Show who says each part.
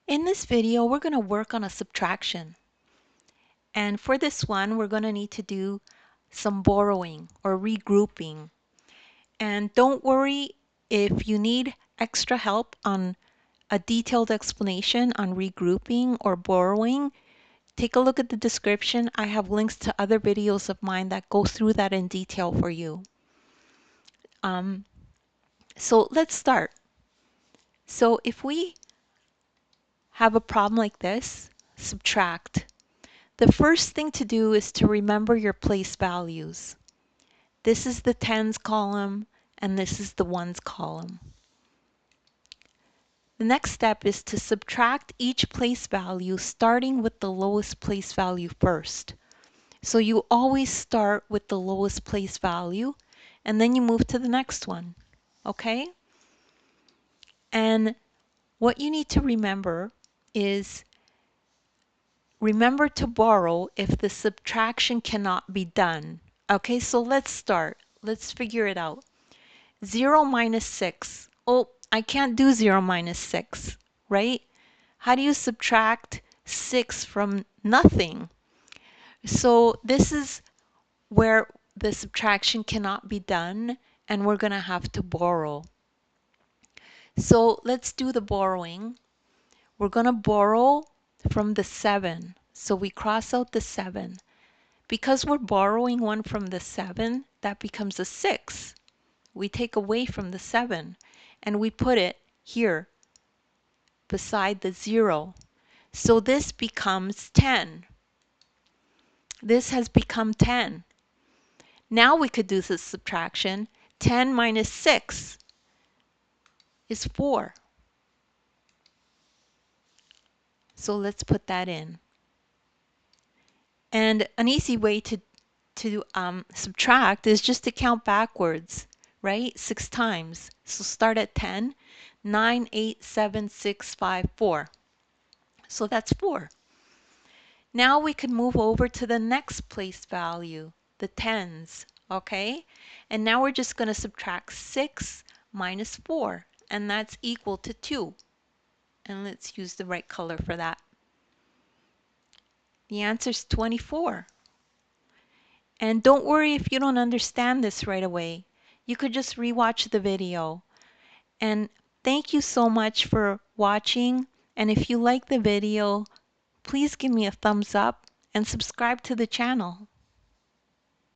Speaker 1: In this video, we're going to work on a subtraction. And for this one, we're going to need to do some borrowing or regrouping. And don't worry if you need extra help on a detailed explanation on regrouping or borrowing. Take a look at the description. I have links to other videos of mine that go through that in detail for you. So let's start. So if we have a problem like this, subtract. The first thing to do is to remember your place values. This is the tens column and this is the ones column. The next step is to subtract each place value starting with the lowest place value first. So you always start with the lowest place value and then you move to the next one. Okay? And what you need to remember is remember to borrow if the subtraction cannot be done. Okay, so let's start. Let's figure it out. 0 minus 6. Oh, I can't do 0 minus 6, right? How do you subtract 6 from nothing? So this is where the subtraction cannot be done and we're going to have to borrow. So let's do the borrowing. We're going to borrow from the 7. So we cross out the 7. Because we're borrowing one from the 7, that becomes a 6. We take away from the 7 and we put it here beside the 0. So this becomes 10. This has become 10. Now we could do the subtraction. 10 minus 6 is 4. So let's put that in. And an easy way to subtract is just to count backwards, right? 6 times. So start at 10. 9, 8, 7, 6, 5, 4. So that's 4. Now we can move over to the next place value, the tens, okay? And now we're just going to subtract 6 minus 4, and that's equal to 2. And let's use the right color for that. The answer is 24. And don't worry if you don't understand this right away. You could just rewatch the video. And thank you so much for watching. And if you like the video, please give me a thumbs up and subscribe to the channel.